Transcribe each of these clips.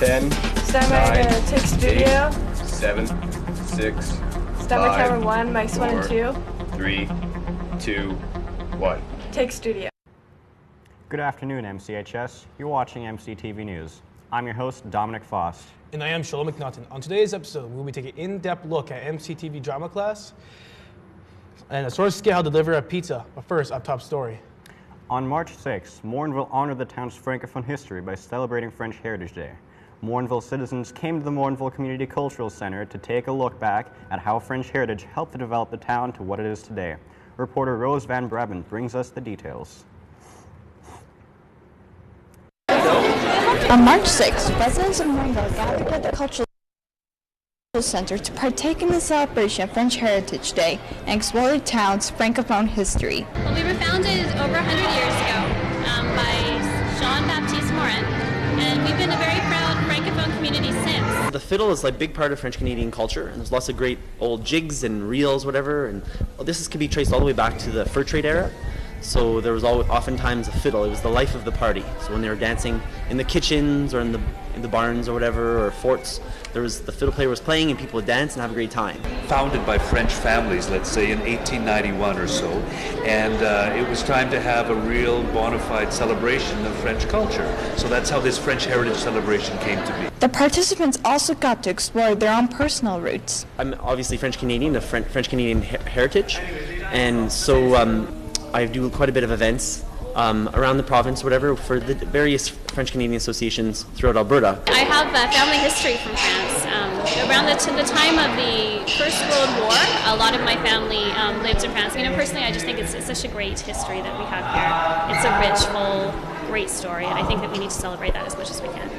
Ten. Standby to take studio. 7, 6. Standby 5, timer 1, mics 1 and 2. 3, 2, 1. Take studio. Good afternoon, MCHS. You're watching MCTV News. I'm your host, Dominic Foss. And I am Shalom McNaughton. On today's episode, we'll be taking an in-depth look at MCTV drama class and a source scale deliver a pizza. But first, our top story. On March 6th, Morinville honored the town's Francophone history by celebrating French Heritage Day. Morinville citizens came to the Morinville Community Cultural Center to take a look back at how French heritage helped to develop the town to what it is today. Reporter Rose Van Brabant brings us the details. On March 6th, residents of Morinville gathered at the Cultural Center to partake in the celebration of French Heritage Day and explore the town's Francophone history. Well, we were founded over 100 years ago by Jean-Baptiste Morin, and we've been a very proud Francophone community since. The fiddle is like a big part of French Canadian culture, and there's lots of great old jigs and reels, whatever, and can be traced all the way back to the fur trade era. So there was oftentimes a fiddle. It was the life of the party. So when they were dancing in the kitchens or in the barns or whatever, or forts, the fiddle player was playing and people would dance and have a great time. Founded by French families, let's say in 1891 or so, and it was time to have a real bona fide celebration of French culture. So that's how this French Heritage Celebration came to be. The participants also got to explore their own personal roots. I'm obviously French Canadian, of French Canadian heritage, and so I do quite a bit of events around the province, whatever, for the various French Canadian associations throughout Alberta. I have family history from France. Around the time of the First World War, a lot of my family lived in France. You know, personally, I just think it's such a great history that we have here. It's a rich, full, great story, and I think that we need to celebrate that as much as we can.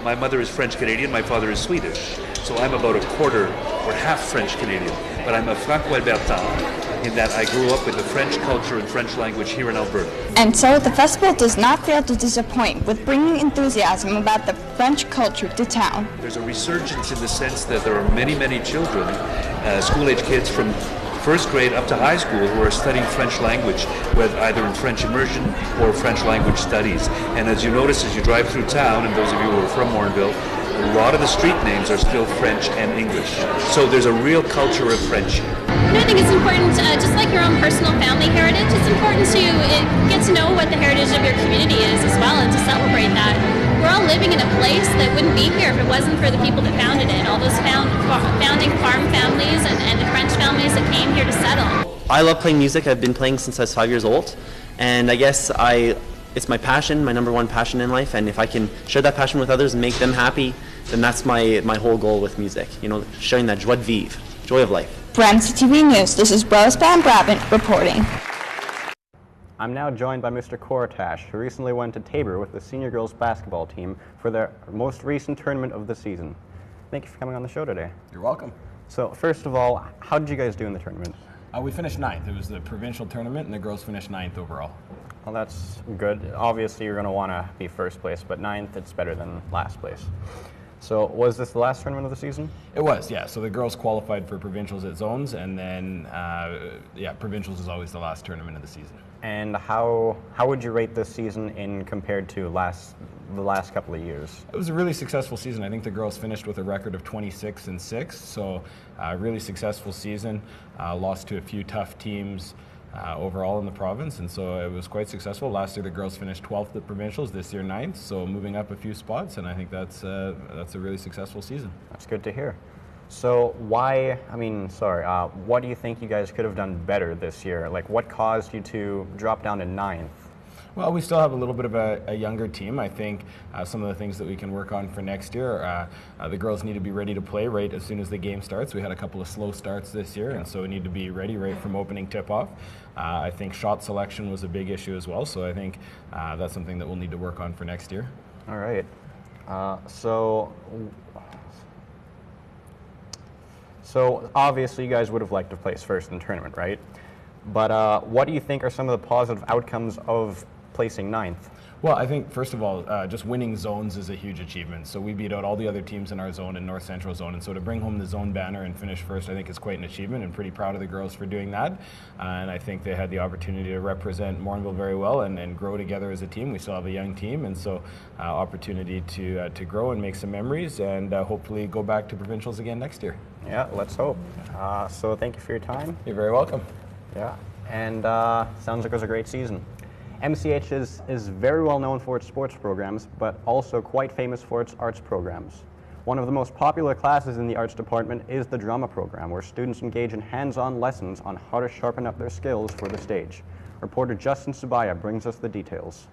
My mother is French Canadian, my father is Swedish, so I'm about a quarter or half French Canadian, but I'm a Franco-Albertan in that I grew up with the French culture and French language here in Alberta. And so the festival does not fail to disappoint with bringing enthusiasm about the French culture to town. There's a resurgence in the sense that there are many, many children, school-age kids from first grade up to high school who are studying French language, whether either in French immersion or French language studies. And as you notice as you drive through town, and those of you who are from Morinville, a lot of the street names are still French and English. So there's a real culture of French here. I think it's important, just like your own personal family heritage, it's important to get to know what the heritage of your community is as well, and to celebrate that. We're all living in a place that wouldn't be here if it wasn't for the people that founded it, all those founding farm families and the French families that came here to settle. I love playing music. I've been playing since I was 5 years old, and I guess it's my passion, my number one passion in life, and if I can share that passion with others and make them happy, then that's my whole goal with music, you know, sharing that joie de vivre, joy of life. For MCTV News, this is Rose Van Brabant reporting. I'm now joined by Mr. Kortash, who recently went to Tabor with the senior girls basketball team for their most recent tournament of the season. Thank you for coming on the show today. You're welcome. So first of all, how did you guys do in the tournament? We finished 9th. It was the provincial tournament, and the girls finished 9th overall. Well, that's good. Obviously, you're going to want to be first place, but 9th, it's better than last place. So was this the last tournament of the season? It was, yeah. So the girls qualified for provincials at zones, and then, provincials is always the last tournament of the season. And how would you rate this season in compared to the last couple of years? It was a really successful season. I think the girls finished with a record of 26-6, so really successful season. Lost to a few tough teams overall in the province, and so it was quite successful. Last year the girls finished 12th at provincials, this year 9th, so moving up a few spots, and I think that's a really successful season. That's good to hear. So what do you think you guys could have done better this year? Like, what caused you to drop down to 9th? Well, we still have a little bit of a younger team. I think some of the things that we can work on for next year, the girls need to be ready to play right as soon as the game starts. We had a couple of slow starts this year, and so we need to be ready right from opening tip-off. I think shot selection was a big issue as well, so I think that's something that we'll need to work on for next year. All right. So obviously you guys would have liked to place first in the tournament, right? But what do you think are some of the positive outcomes of placing 9th? Well, I think, first of all, just winning zones is a huge achievement. So we beat out all the other teams in our zone, in North Central Zone. And so to bring home the zone banner and finish first, I think is quite an achievement, and pretty proud of the girls for doing that. And I think they had the opportunity to represent Morinville very well and grow together as a team. We still have a young team, and so opportunity to grow and make some memories, and hopefully go back to provincials again next year. Yeah, let's hope. So thank you for your time. You're very welcome. Yeah, and sounds like it was a great season. MCH is very well known for its sports programs, but also quite famous for its arts programs. One of the most popular classes in the arts department is the drama program, where students engage in hands-on lessons on how to sharpen up their skills for the stage. Reporter Justin Subaya brings us the details.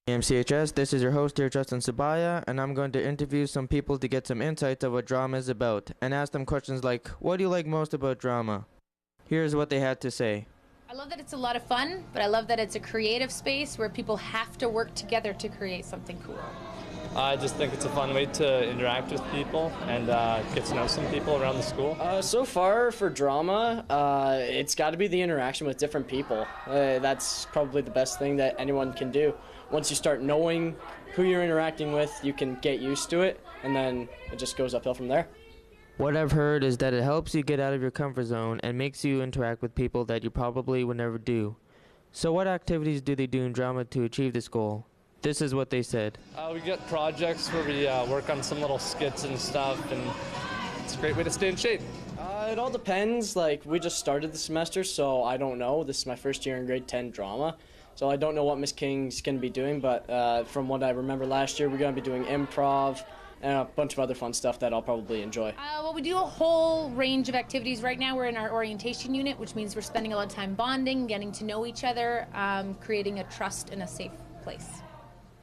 MCHS, this is your host here, Justin Subaya, and I'm going to interview some people to get some insights of what drama is about, and ask them questions like, what do you like most about drama? Here's what they had to say. I love that it's a lot of fun, but I love that it's a creative space where people have to work together to create something cool. I just think it's a fun way to interact with people and get to know some people around the school. So far for drama, it's got to be the interaction with different people. That's probably the best thing that anyone can do. Once you start knowing who you're interacting with, you can get used to it, and then it just goes uphill from there. What I've heard is that it helps you get out of your comfort zone and makes you interact with people that you probably would never do. So what activities do they do in drama to achieve this goal? This is what they said. We get projects where we work on some little skits and stuff, and it's a great way to stay in shape. It all depends. Like, we just started the semester, so I don't know. This is my first year in grade 10 drama. So I don't know what Miss King's going to be doing, but from what I remember last year, we're going to be doing improv and a bunch of other fun stuff that I'll probably enjoy. Well, we do a whole range of activities. Right now we're in our orientation unit, which means we're spending a lot of time bonding, getting to know each other, creating a trust and a safe place.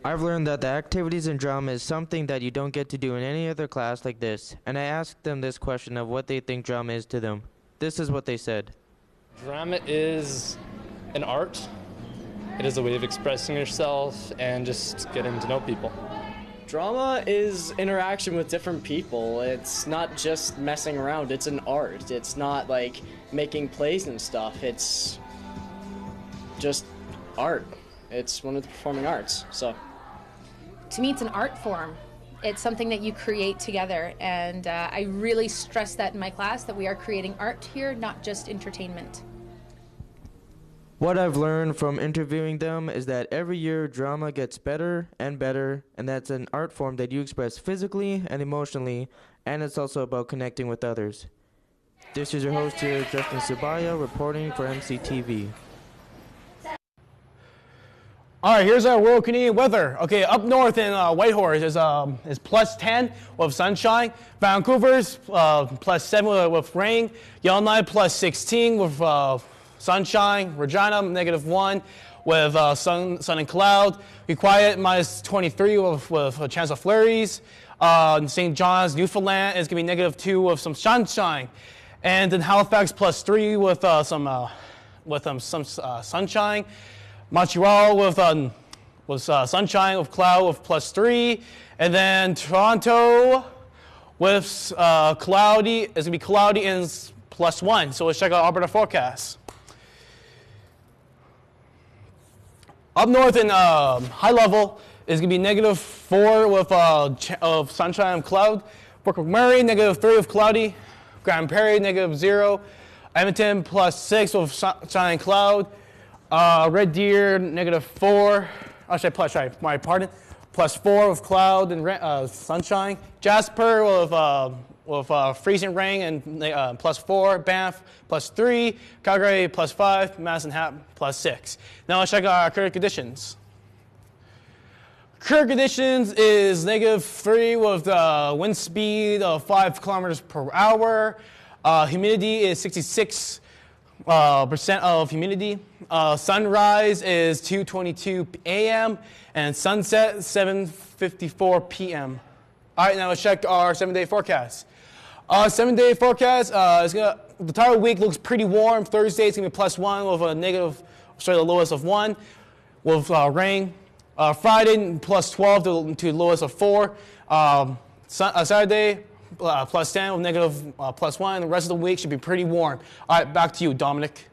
I've learned that the activities in drama is something that you don't get to do in any other class like this, and I asked them this question of what they think drama is to them. This is what they said. Drama is an art. It is a way of expressing yourself and just getting to know people. Drama is interaction with different people. It's not just messing around. It's an art. It's not like making plays and stuff. It's just art. It's one of the performing arts. So, to me, it's an art form. It's something that you create together, and I really stress that in my class, that we are creating art here, not just entertainment. What I've learned from interviewing them is that every year drama gets better and better, and that's an art form that you express physically and emotionally, and it's also about connecting with others. This is your host here, Justin Subaya, reporting for MCTV. All right, here's our Royal Canadian weather. Okay, up north in Whitehorse is plus 10 with sunshine. Vancouver's plus 7 with rain. Yellowknife plus 16 with sunshine. Regina -1 with sun and cloud. Be quiet minus 23 with a chance of flurries. St. John's, Newfoundland is going to be -2 with some sunshine. And in Halifax plus 3 with some sunshine. Montreal with sunshine with cloud with plus 3. And then Toronto with cloudy. It's going to be cloudy and plus 1. So let's check out Alberta forecast. Up north in high level is going to be -4 with of sunshine and cloud. Port McMurray -3 with cloudy. Grand Prairie -0. Edmonton plus 6 with sunshine and cloud. Red Deer -4. Plus 4 with cloud and sunshine. Jasper with freezing rain and plus 4. Banff plus 3. Calgary plus 5. Madison Hat plus 6. Now let's check our current conditions. Current conditions is -3 with wind speed of 5 kilometers per hour. Humidity is 66%. Of humidity. Sunrise is 2:22 a.m. and sunset 7:54 p.m. All right, now let's check our 7-day forecast. 7-day forecast the entire week looks pretty warm. Thursday it's gonna be +1 with the lowest of 1 with rain. Friday +12 to the lowest of 4. Saturday, plus 10 with negative plus 1. The rest of the week should be pretty warm. All right, back to you, Dominic.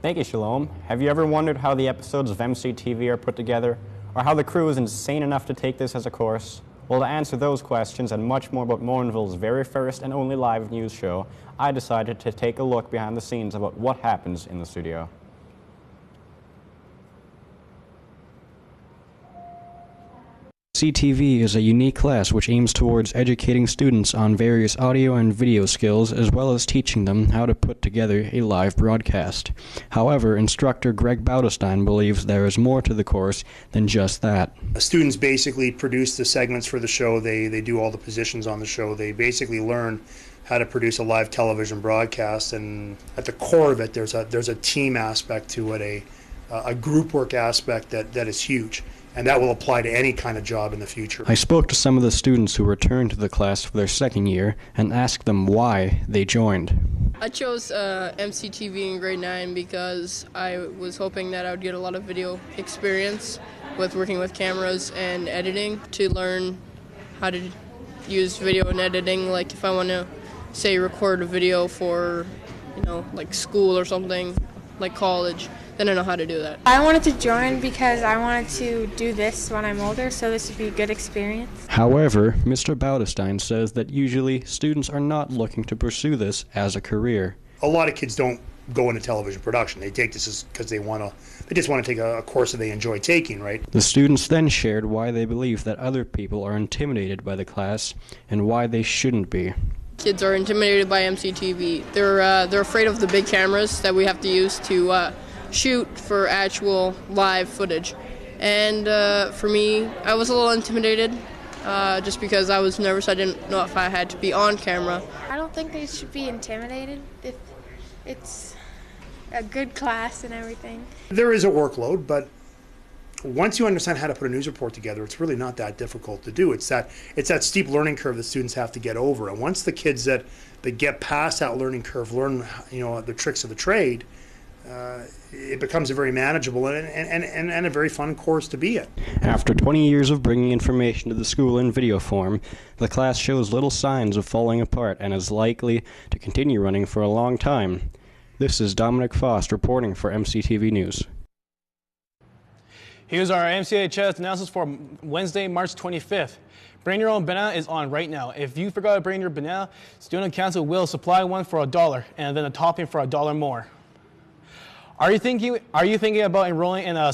Thank you, Shalom. Have you ever wondered how the episodes of MCTV are put together, or how the crew is insane enough to take this as a course? Well, to answer those questions and much more about Morinville's very first and only live news show, I decided to take a look behind the scenes about what happens in the studio. MCTV is a unique class which aims towards educating students on various audio and video skills, as well as teaching them how to put together a live broadcast. However, instructor Greg Baudestein believes there is more to the course than just that. Students basically produce the segments for the show. They do all the positions on the show. They basically learn how to produce a live television broadcast, and at the core of it, there's a team aspect to it, a group work aspect that is huge. And that will apply to any kind of job in the future. I spoke to some of the students who returned to the class for their second year and asked them why they joined. I chose MCTV in grade 9 because I was hoping that I would get a lot of video experience with working with cameras and editing, to learn how to use video and editing. Like if I want to, say, record a video for, like school or something, like college, then I know how to do that. I wanted to join because I wanted to do this when I'm older, so this would be a good experience. However, Mr. Baudestein says that usually students are not looking to pursue this as a career. A lot of kids don't go into television production. They take this because they just want to take a course that they enjoy taking, right? The students then shared why they believe that other people are intimidated by the class and why they shouldn't be. Kids are intimidated by MCTV. They're afraid of the big cameras that we have to use to shoot for actual live footage. And for me, I was a little intimidated just because I was nervous. I didn't know if I had to be on camera. I don't think they should be intimidated if it's a good class and everything. There is a workload, but once you understand how to put a news report together, it's really not that difficult to do. It's that steep learning curve that students have to get over. And once the kids that get past that learning curve learn, the tricks of the trade, it becomes a very manageable and a very fun course to be in. After 20 years of bringing information to the school in video form, the class shows little signs of falling apart and is likely to continue running for a long time. This is Dominic Faust reporting for MCTV News. Here's our MCHS announcements for Wednesday, March 25th. Bring your own banana is on right now. If you forgot to bring your banana, Student Council will supply one for $1 and then a topping for $1 more. Are you thinking about enrolling in a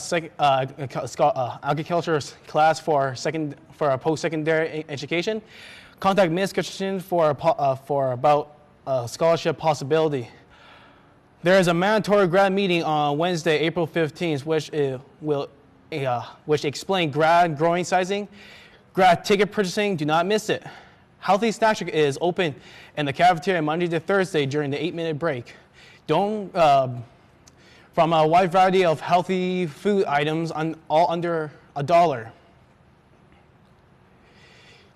agriculture class for a post-secondary education? Contact Ms. Christian for about a scholarship possibility. There is a mandatory grad meeting on Wednesday, April 15th, which explain grad growing sizing, grad ticket purchasing. Do not miss it. Healthy Snack Shack is open in the cafeteria Monday to Thursday during the 8-minute break. From a wide variety of healthy food items, all under $1.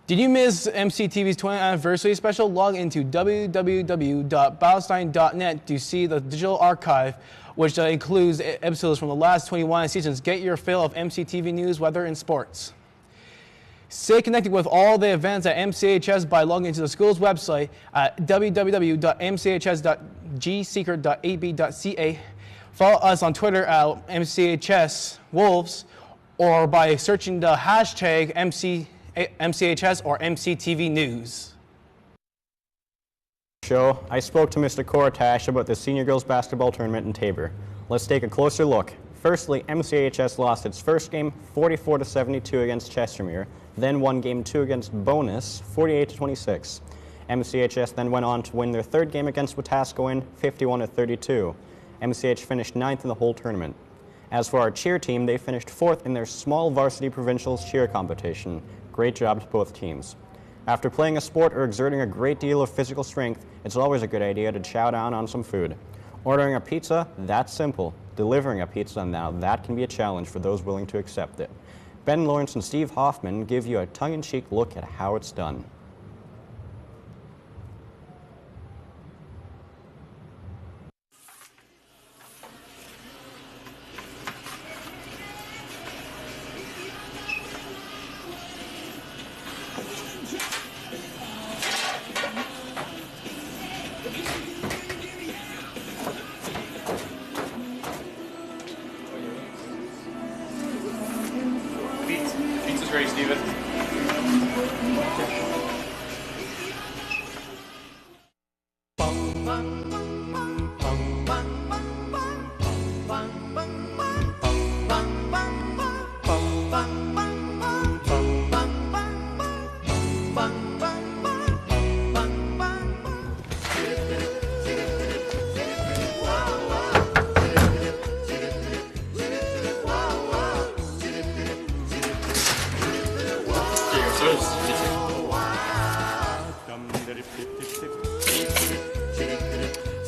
Did you miss MCTV's 20th anniversary special? Log into www.baudestein.net to see the digital archive, which includes episodes from the last 21 seasons. Get your fill of MCTV news, weather, and sports. Stay connected with all the events at MCHS by logging into the school's website at www.mchs.gsecret.ab.ca. Follow us on Twitter at MCHS Wolves, or by searching the hashtag MCHS or MCTV News. I spoke to Mr. Kortash about the senior girls basketball tournament in Tabor. Let's take a closer look. Firstly, MCHS lost its first game 44-72 against Chestermere, then won game 2 against Bonus 48-26. MCHS then went on to win their third game against Wetaskiwin 51-32. MCH finished 9th in the whole tournament. As for our cheer team, they finished 4th in their small varsity provincials cheer competition. Great job to both teams. After playing a sport or exerting a great deal of physical strength, it's always a good idea to chow down on some food. Ordering a pizza, that's simple. Delivering a pizza, now that can be a challenge for those willing to accept it. Ben Lawrence and Steve Hoffman give you a tongue-in-cheek look at how it's done.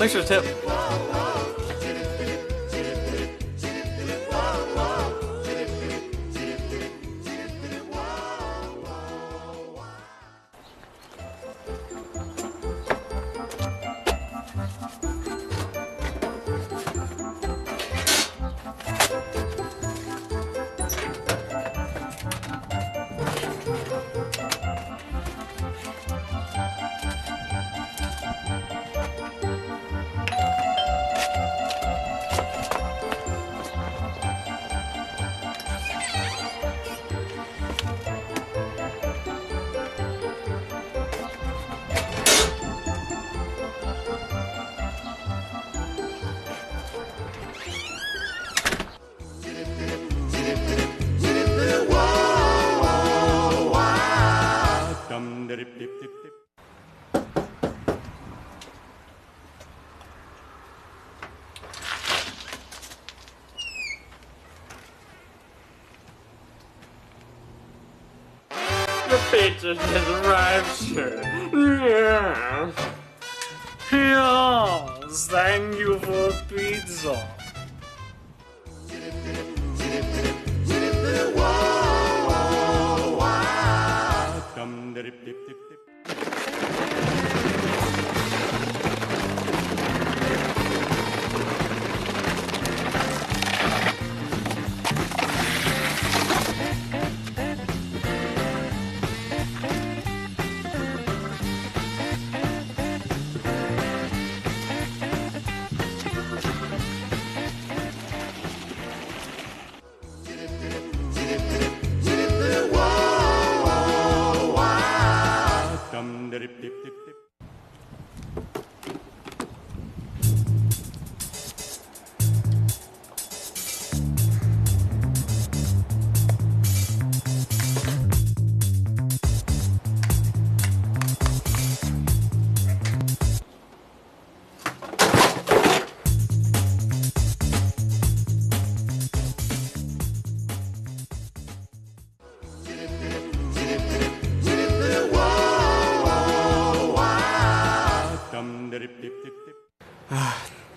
Thanks for the tip. The pizza has arrived, sir. Yeah. Yes, thank you for pizza.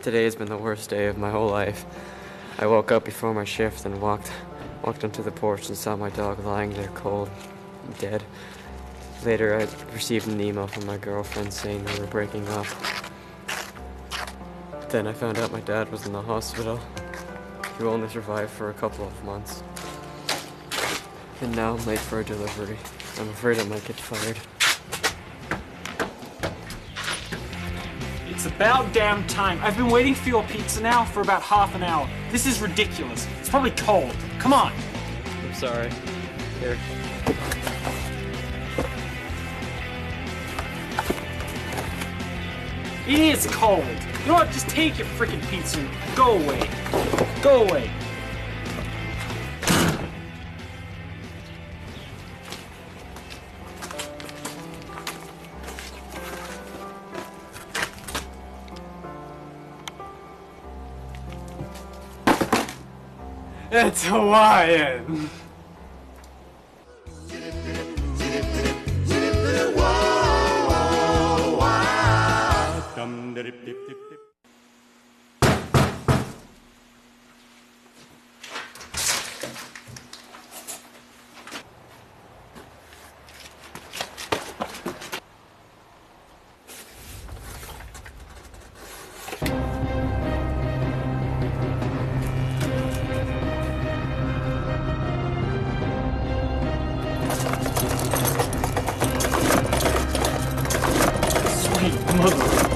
Today has been the worst day of my whole life. I woke up before my shift and walked onto the porch and saw my dog lying there cold, dead. Later, I received an email from my girlfriend saying we were breaking up. Then I found out my dad was in the hospital. He only survived for a couple of months. And now I'm late for a delivery. I'm afraid I might get fired. It's about damn time. I've been waiting for your pizza now for about half an hour. This is ridiculous. It's probably cold. Come on. I'm sorry. Here. It is cold. You know what? Just take your freaking pizza and go away. Go away. It's Hawaiian.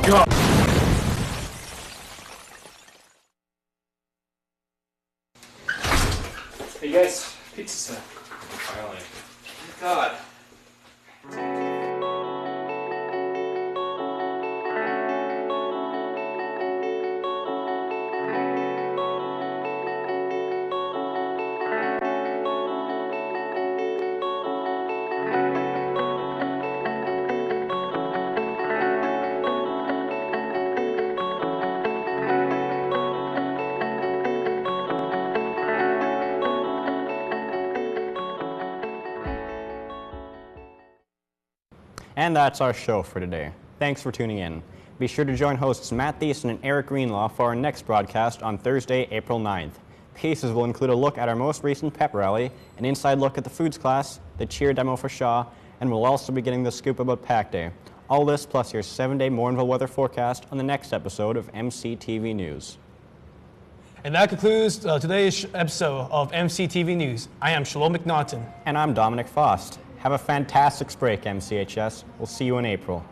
God. Hey guys, pizza set. Finally. God. And that's our show for today. Thanks for tuning in. Be sure to join hosts Matt Thiessen and Eric Greenlaw for our next broadcast on Thursday, April 9th. Pieces will include a look at our most recent pep rally, an inside look at the foods class, the cheer demo for Shaw, and we'll also be getting the scoop about Pack Day. All this plus your 7-day Morinville weather forecast on the next episode of MCTV News. And that concludes today's episode of MCTV News. I am Shalom McNaughton. And I'm Dominic Faust. Have a fantastic break, MCHS. We'll see you in April.